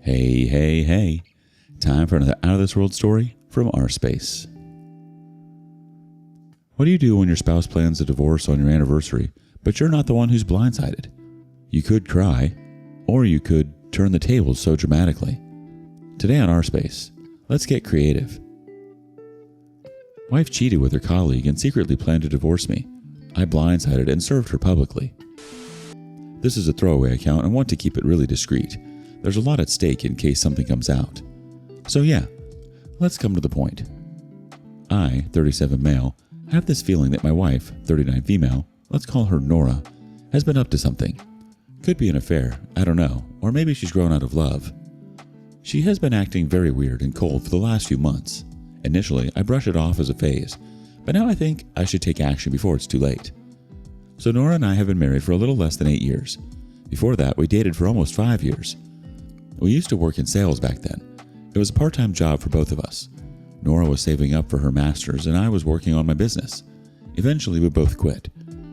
Hey, hey, hey. Time for another Out of This World story from rSpace. What do you do when your spouse plans a divorce on your anniversary, but you're not the one who's blindsided? You could cry, or you could turn the tables so dramatically. Today on rSpace, let's get creative. Wife cheated with her colleague and secretly planned to divorce me. I blindsided and served her publicly. This is a throwaway account and want to keep it really discreet. There's a lot at stake in case something comes out. So yeah, let's come to the point. I, 37 male, have this feeling that my wife, 39 female, let's call her Nora, has been up to something. Could be an affair, I don't know, or maybe she's grown out of love. She has been acting very weird and cold for the last few months. Initially, I brushed it off as a phase, but now I think I should take action before it's too late. So Nora and I have been married for a little less than 8 years. Before that, we dated for almost 5 years. We used to work in sales back then. It was a part-time job for both of us. Nora was saving up for her master's and I was working on my business. Eventually, we both quit.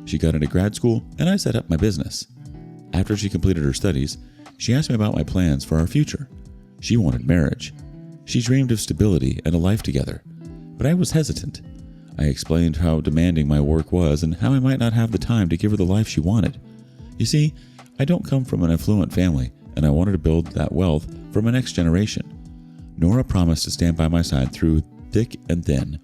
She got into grad school and I set up my business. After she completed her studies, she asked me about my plans for our future. She wanted marriage. She dreamed of stability and a life together, but I was hesitant. I explained how demanding my work was and how I might not have the time to give her the life she wanted. You see, I don't come from an affluent family, and I wanted to build that wealth for my next generation. Nora promised to stand by my side through thick and thin.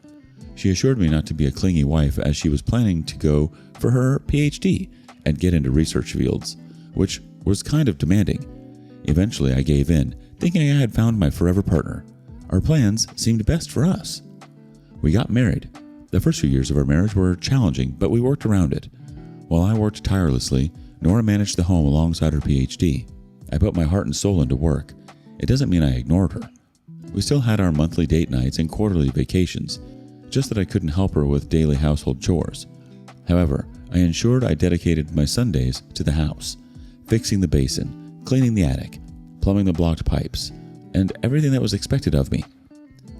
She assured me not to be a clingy wife as she was planning to go for her PhD and get into research fields, which was kind of demanding. Eventually, I gave in, thinking I had found my forever partner. Our plans seemed best for us. We got married. The first few years of our marriage were challenging, but we worked around it. While I worked tirelessly, Nora managed the home alongside her PhD. I put my heart and soul into work. It doesn't mean I ignored her. We still had our monthly date nights and quarterly vacations, just that I couldn't help her with daily household chores. However, I ensured I dedicated my Sundays to the house, fixing the basin, cleaning the attic, plumbing the blocked pipes, and everything that was expected of me.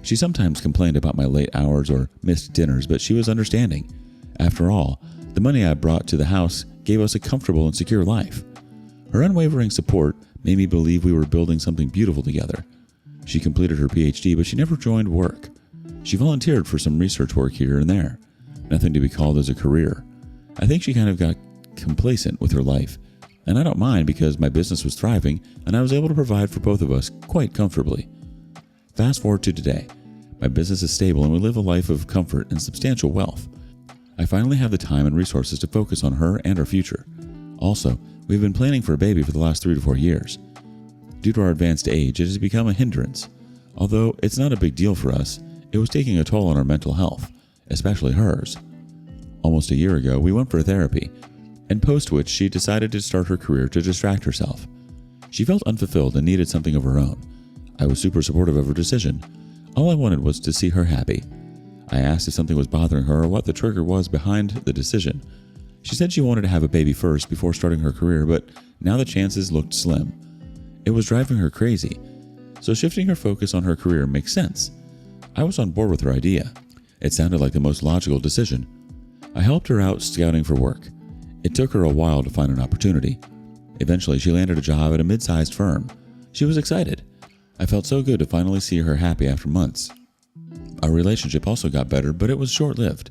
She sometimes complained about my late hours or missed dinners, but she was understanding. After all, the money I brought to the house gave us a comfortable and secure life. Her unwavering support made me believe we were building something beautiful together. She completed her PhD, but she never joined work. She volunteered for some research work here and there. Nothing to be called as a career. I think she kind of got complacent with her life. And I don't mind because my business was thriving and I was able to provide for both of us quite comfortably. Fast forward to today. My business is stable and we live a life of comfort and substantial wealth. I finally have the time and resources to focus on her and our future. Also, we've been planning for a baby for the last 3 to 4 years. Due to our advanced age, it has become a hindrance. Although it's not a big deal for us, it was taking a toll on our mental health, especially hers. Almost a year ago, we went for therapy, and post which she decided to start her career to distract herself. She felt unfulfilled and needed something of her own. I was super supportive of her decision. All I wanted was to see her happy. I asked if something was bothering her or what the trigger was behind the decision. She said she wanted to have a baby first before starting her career, but now the chances looked slim. It was driving her crazy, so shifting her focus on her career makes sense. I was on board with her idea. It sounded like the most logical decision. I helped her out scouting for work. It took her a while to find an opportunity. Eventually, she landed a job at a mid-sized firm. She was excited. I felt so good to finally see her happy after months. Our relationship also got better, but it was short-lived.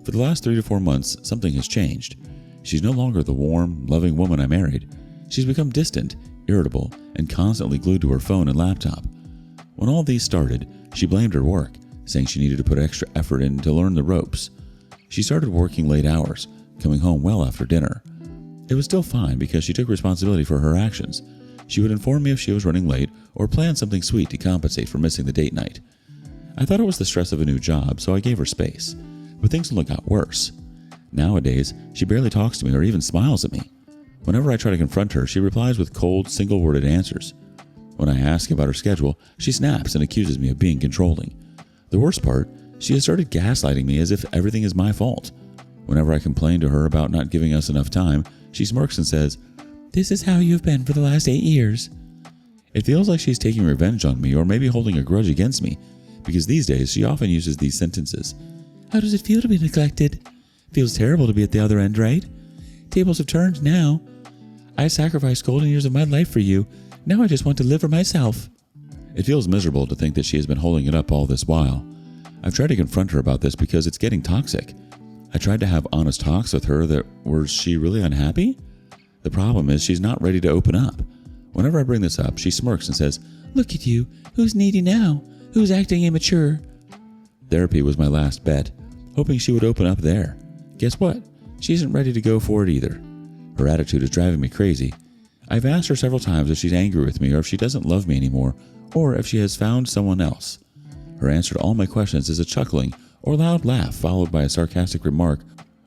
For the last 3 to 4 months, something has changed. She's no longer the warm, loving woman I married. She's become distant, irritable, and constantly glued to her phone and laptop. When all these started, she blamed her work, saying she needed to put extra effort in to learn the ropes. She started working late hours, coming home well after dinner. It was still fine because she took responsibility for her actions. She would inform me if she was running late or plan something sweet to compensate for missing the date night. I thought it was the stress of a new job, so I gave her space. But things only got worse. Nowadays, she barely talks to me or even smiles at me. Whenever I try to confront her, she replies with cold, single-worded answers. When I ask about her schedule, she snaps and accuses me of being controlling. The worst part, she has started gaslighting me as if everything is my fault. Whenever I complain to her about not giving us enough time, she smirks and says, "This is how you've been for the last 8 years. It feels like she's taking revenge on me or maybe holding a grudge against me, because these days she often uses these sentences. How does it feel to be neglected? Feels terrible to be at the other end, right? Tables have turned now. I sacrificed golden years of my life for you. Now I just want to live for myself. It feels miserable to think that she has been holding it up all this while. I've tried to confront her about this because it's getting toxic. I tried to have honest talks with her that was she really unhappy? The problem is she's not ready to open up. Whenever I bring this up, she smirks and says, "Look at you. Who's needy now? Who's acting immature?" Therapy was my last bet, hoping she would open up there. Guess what? She isn't ready to go for it either. Her attitude is driving me crazy. I've asked her several times if she's angry with me or if she doesn't love me anymore, or if she has found someone else. Her answer to all my questions is a chuckling or loud laugh followed by a sarcastic remark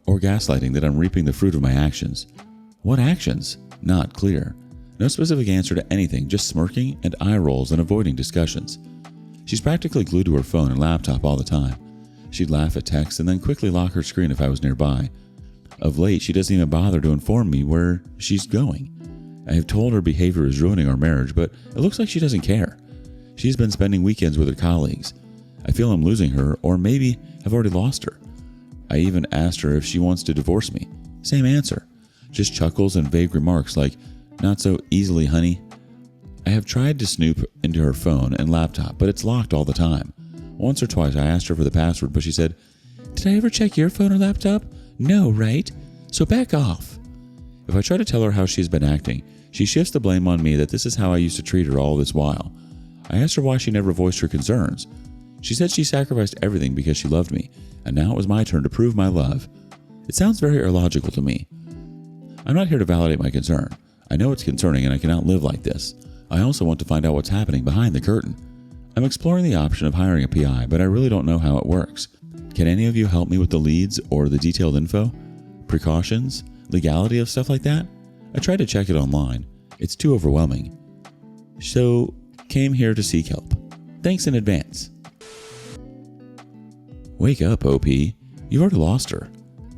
or gaslighting that I'm reaping the fruit of my actions. What actions? Not clear. No specific answer to anything, just smirking and eye rolls and avoiding discussions. She's practically glued to her phone and laptop all the time. She'd laugh at texts and then quickly lock her screen if I was nearby. Of late, she doesn't even bother to inform me where she's going. I have told her behavior is ruining our marriage, but it looks like she doesn't care. She's been spending weekends with her colleagues. I feel I'm losing her, or maybe I've already lost her. I even asked her if she wants to divorce me. Same answer. Just chuckles and vague remarks like, "Not so easily, honey." I have tried to snoop into her phone and laptop, but it's locked all the time. Once or twice I asked her for the password, but she said, "Did I ever check your phone or laptop? No, right? So back off." If I try to tell her how she's been acting, she shifts the blame on me that this is how I used to treat her all this while. I asked her why she never voiced her concerns. She said she sacrificed everything because she loved me, and now it was my turn to prove my love. It sounds very illogical to me. I'm not here to validate my concern. I know it's concerning and I cannot live like this. I also want to find out what's happening behind the curtain. I'm exploring the option of hiring a PI, but I really don't know how it works. Can any of you help me with the leads or the detailed info? Precautions? Legality of stuff like that? I tried to check it online. It's too overwhelming. So, came here to seek help. Thanks in advance. Wake up, OP. You've already lost her.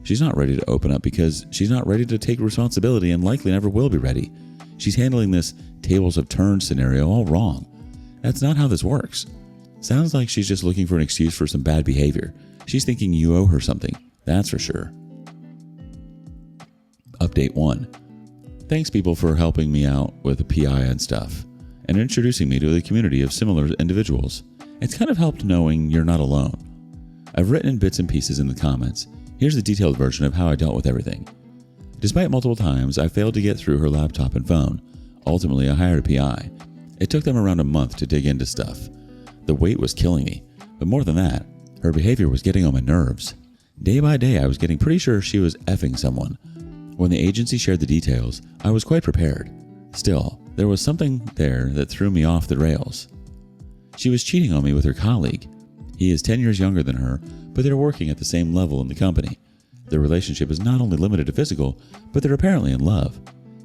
She's not ready to open up because she's not ready to take responsibility and likely never will be ready. She's handling this tables have turned scenario all wrong. That's not how this works. Sounds like she's just looking for an excuse for some bad behavior. She's thinking you owe her something, that's for sure. Update 1. Thanks people for helping me out with the PI and stuff, and introducing me to the community of similar individuals. It's kind of helped knowing you're not alone. I've written in bits and pieces in the comments. Here's the detailed version of how I dealt with everything. Despite multiple times, I failed to get through her laptop and phone. Ultimately, I hired a PI. It took them around a month to dig into stuff. The wait was killing me, but more than that, her behavior was getting on my nerves. Day by day, I was getting pretty sure she was effing someone. When the agency shared the details, I was quite prepared. Still, there was something there that threw me off the rails. She was cheating on me with her colleague. He is 10 years younger than her, but they're working at the same level in the company. Their relationship is not only limited to physical, but they're apparently in love.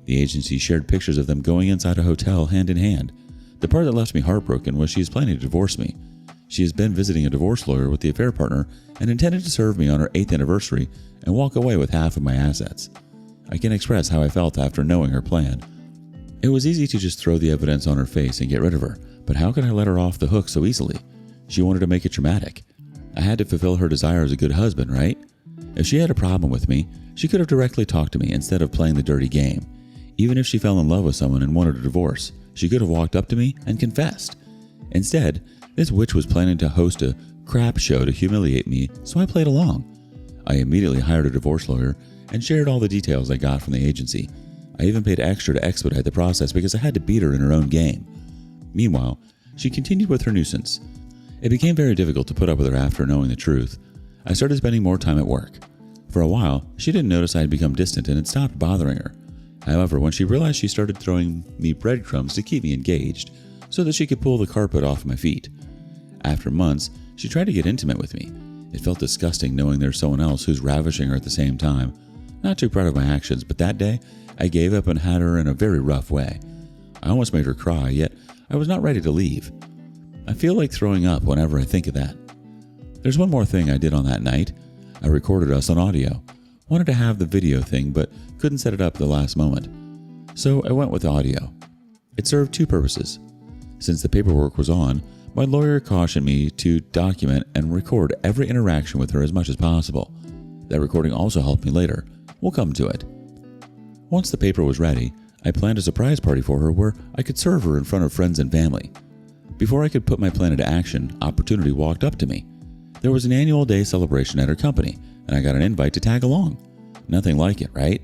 The agency shared pictures of them going inside a hotel hand in hand. The part that left me heartbroken was she is planning to divorce me. She has been visiting a divorce lawyer with the affair partner and intended to serve me on her 8th anniversary and walk away with half of my assets. I can express how I felt after knowing her plan. It was easy to just throw the evidence on her face and get rid of her, but how could I let her off the hook so easily? She wanted to make it dramatic. I had to fulfill her desire as a good husband, right? If she had a problem with me, she could have directly talked to me instead of playing the dirty game. Even if she fell in love with someone and wanted a divorce, she could have walked up to me and confessed. Instead, this witch was planning to host a crap show to humiliate me, so I played along. I immediately hired a divorce lawyer and shared all the details I got from the agency. I even paid extra to expedite the process because I had to beat her in her own game. Meanwhile, she continued with her nuisance. It became very difficult to put up with her after knowing the truth. I started spending more time at work. For a while, she didn't notice I had become distant and it stopped bothering her. However, when she realized, she started throwing me breadcrumbs to keep me engaged so that she could pull the carpet off my feet. After months, she tried to get intimate with me. It felt disgusting knowing there's someone else who's ravishing her at the same time. Not too proud of my actions, but that day, I gave up and had her in a very rough way. I almost made her cry, yet I was not ready to leave. I feel like throwing up whenever I think of that. There's one more thing I did on that night. I recorded us on audio. Wanted to have the video thing, but couldn't set it up at the last moment. So I went with audio. It served two purposes. Since the paperwork was on, my lawyer cautioned me to document and record every interaction with her as much as possible. That recording also helped me later. We'll come to it. Once the paper was ready, I planned a surprise party for her where I could serve her in front of friends and family. Before I could put my plan into action, opportunity walked up to me. There was an annual day celebration at her company, and I got an invite to tag along. Nothing like it, right?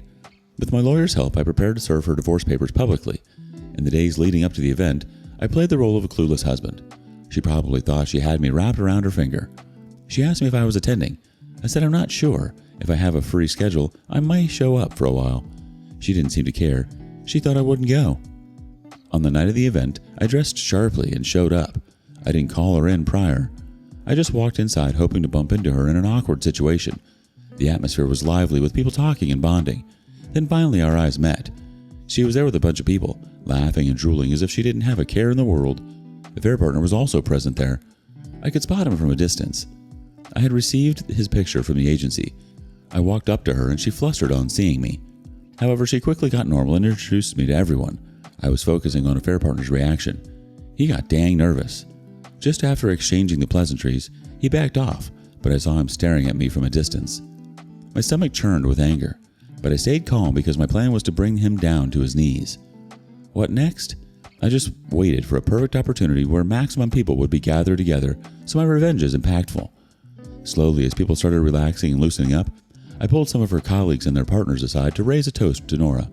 With my lawyer's help, I prepared to serve her divorce papers publicly. In the days leading up to the event, I played the role of a clueless husband. She probably thought she had me wrapped around her finger. She asked me if I was attending. I said I'm not sure. If I have a free schedule, I might show up for a while. She didn't seem to care. She thought I wouldn't go. On the night of the event, I dressed sharply and showed up. I didn't call her in prior. I just walked inside hoping to bump into her in an awkward situation. The atmosphere was lively with people talking and bonding. Then finally our eyes met. She was there with a bunch of people, laughing and drooling as if she didn't have a care in the world. The affair partner was also present there. I could spot him from a distance. I had received his picture from the agency. I walked up to her and she flustered on seeing me. However, she quickly got normal and introduced me to everyone. I was focusing on affair partner's reaction. He got dang nervous. Just after exchanging the pleasantries, he backed off, but I saw him staring at me from a distance. My stomach churned with anger, but I stayed calm because my plan was to bring him down to his knees. What next? I just waited for a perfect opportunity where maximum people would be gathered together, so my revenge is impactful. Slowly, as people started relaxing and loosening up, I pulled some of her colleagues and their partners aside to raise a toast to Nora.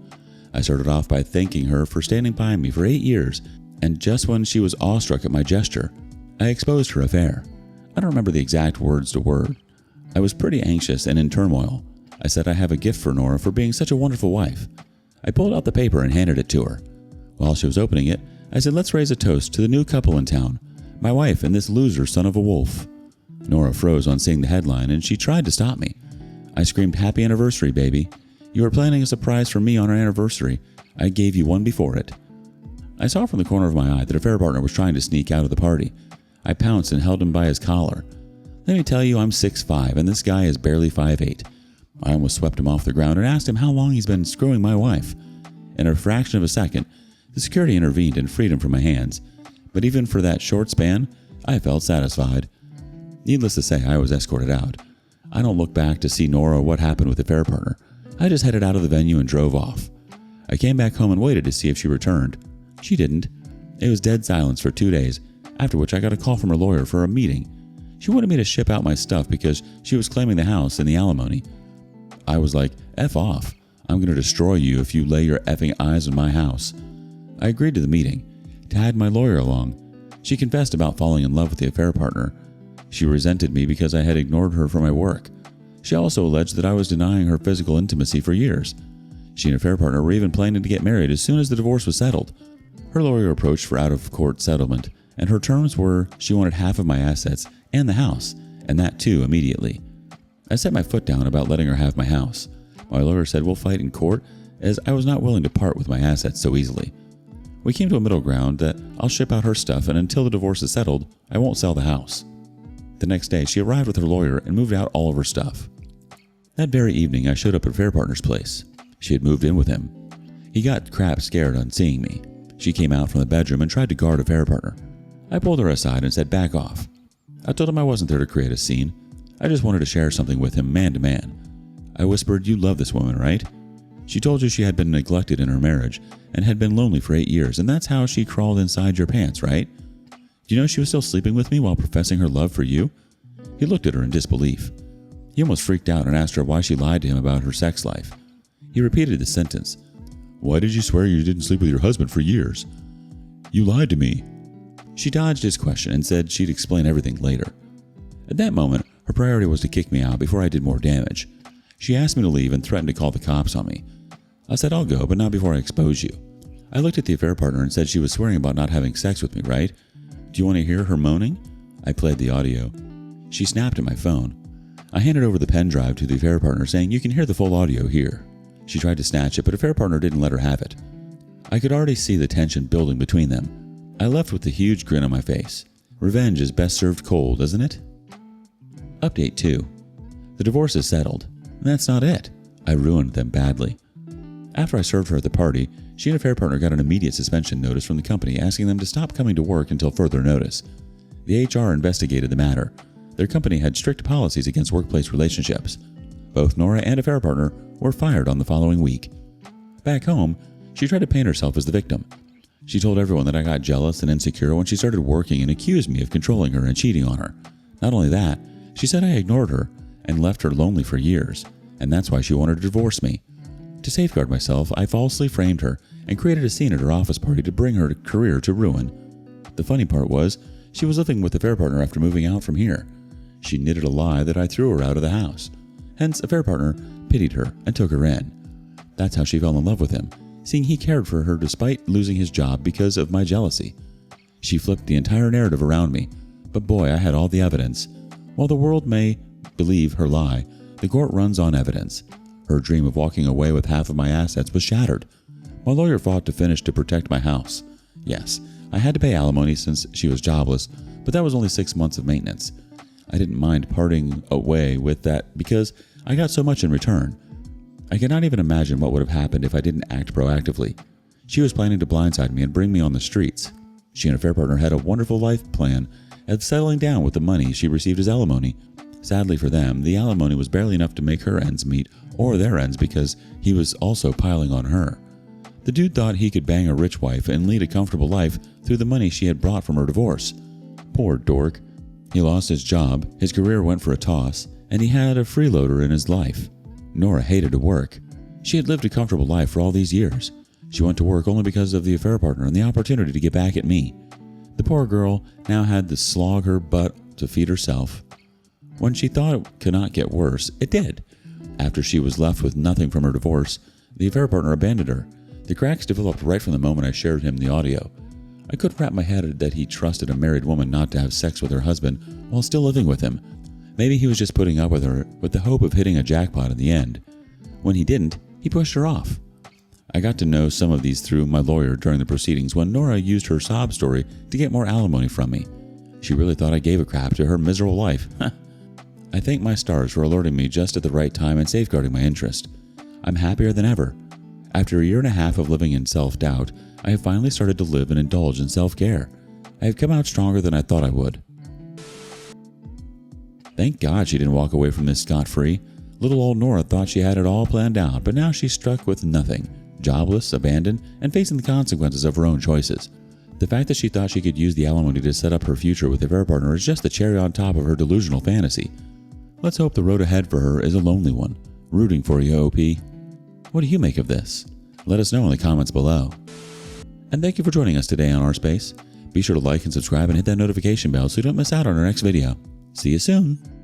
I started off by thanking her for standing by me for 8 years, and just when she was awestruck at my gesture, I exposed her affair. I don't remember the exact words to word. I was pretty anxious and in turmoil. I said I have a gift for Nora for being such a wonderful wife. I pulled out the paper and handed it to her. While she was opening it, I said, let's raise a toast to the new couple in town, my wife and this loser son of a wolf. Nora froze on seeing the headline and she tried to stop me. I screamed, happy anniversary, baby. You were planning a surprise for me on our anniversary. I gave you one before it. I saw from the corner of my eye that a affair partner was trying to sneak out of the party. I pounced and held him by his collar. Let me tell you, I'm 6'5", and this guy is barely 5'8". I almost swept him off the ground and asked him how long he's been screwing my wife. In a fraction of a second, the security intervened and freed him from my hands. But even for that short span, I felt satisfied. Needless to say, I was escorted out. I don't look back to see Nora or what happened with the affair partner. I just headed out of the venue and drove off. I came back home and waited to see if she returned. She didn't. It was dead silence for 2 days, after which I got a call from her lawyer for a meeting. She wanted me to ship out my stuff because she was claiming the house and the alimony. I was like, F off. I'm going to destroy you if you lay your effing eyes on my house. I agreed to the meeting, tagged my lawyer along. She confessed about falling in love with the affair partner. She resented me because I had ignored her for my work. She also alleged that I was denying her physical intimacy for years. She and her affair partner were even planning to get married as soon as the divorce was settled. Her lawyer approached for out-of-court settlement, and her terms were she wanted half of my assets and the house, and that too immediately. I set my foot down about letting her have my house. My lawyer said we'll fight in court, as I was not willing to part with my assets so easily. We came to a middle ground that I'll ship out her stuff, and until the divorce is settled, I won't sell the house. The next day, she arrived with her lawyer and moved out all of her stuff. That very evening, I showed up at affair partner's place. She had moved in with him. He got crap scared on seeing me. She came out from the bedroom and tried to guard affair partner. I pulled her aside and said, back off. I told him I wasn't there to create a scene. I just wanted to share something with him man to man. I whispered, you love this woman, right? She told you she had been neglected in her marriage and had been lonely for 8 years, and that's how she crawled inside your pants, right? Do you know she was still sleeping with me while professing her love for you? He looked at her in disbelief. He almost freaked out and asked her why she lied to him about her sex life. He repeated the sentence. Why did you swear you didn't sleep with your husband for years? You lied to me. She dodged his question and said she'd explain everything later. At that moment, her priority was to kick me out before I did more damage. She asked me to leave and threatened to call the cops on me. I said, I'll go, but not before I expose you. I looked at the affair partner and said she was swearing about not having sex with me, right? Do you want to hear her moaning? I played the audio. She snapped at my phone. I handed over the pen drive to the affair partner saying, you can hear the full audio here. She tried to snatch it, but affair partner didn't let her have it. I could already see the tension building between them. I left with a huge grin on my face. Revenge is best served cold, isn't it? Update 2. The divorce is settled. And that's not it. I ruined them badly. After I served her at the party, she and affair partner got an immediate suspension notice from the company asking them to stop coming to work until further notice. The HR investigated the matter. Their company had strict policies against workplace relationships. Both Nora and affair partner were fired on the following week. Back home, She tried to paint herself as the victim. She told everyone that I got jealous and insecure when she started working and accused me of controlling her and cheating on her. Not only that, she said I ignored her and left her lonely for years, and that's why she wanted to divorce me. To safeguard myself, I falsely framed her and created a scene at her office party to bring her career to ruin. The funny part was, she was living with the affair partner after moving out from here. She knitted a lie that I threw her out of the house. Hence, affair partner pitied her and took her in. That's how she fell in love with him, seeing he cared for her despite losing his job because of my jealousy. She flipped the entire narrative around me, but boy, I had all the evidence. While the world may believe her lie, the court runs on evidence. Her dream of walking away with half of my assets was shattered. My lawyer fought to finish to protect my house. Yes, I had to pay alimony since she was jobless, but that was only 6 months of maintenance. I didn't mind parting away with that because I got so much in return. I cannot even imagine what would have happened if I didn't act proactively. She was planning to blindside me and bring me on the streets. She and affair partner had a wonderful life plan of settling down with the money she received as alimony. Sadly for them, the alimony was barely enough to make her ends meet or their ends because he was also piling on her. The dude thought he could bang a rich wife and lead a comfortable life through the money she had brought from her divorce. Poor dork. He lost his job, his career went for a toss, and he had a freeloader in his life. Nora hated to work. She had lived a comfortable life for all these years. She went to work only because of the affair partner and the opportunity to get back at me. The poor girl now had to slog her butt to feed herself. When she thought it could not get worse, it did. After she was left with nothing from her divorce, the affair partner abandoned her. The cracks developed right from the moment I shared him the audio. I couldn't wrap my head that he trusted a married woman not to have sex with her husband while still living with him. Maybe he was just putting up with her with the hope of hitting a jackpot in the end. When he didn't, he pushed her off. I got to know some of these through my lawyer during the proceedings when Nora used her sob story to get more alimony from me. She really thought I gave a crap to her miserable life. I thank my stars for alerting me just at the right time and safeguarding my interest. I'm happier than ever. After a year and a half of living in self-doubt, I have finally started to live and indulge in self-care. I have come out stronger than I thought I would. Thank God she didn't walk away from this scot-free. Little old Nora thought she had it all planned out, but now she's struck with nothing, jobless, abandoned, and facing the consequences of her own choices. The fact that she thought she could use the alimony to set up her future with her affair partner is just the cherry on top of her delusional fantasy. Let's hope the road ahead for her is a lonely one. Rooting for you, OP. What do you make of this? Let us know in the comments below. And thank you for joining us today on rSpace. Be sure to like and subscribe and hit that notification bell so you don't miss out on our next video. See you soon.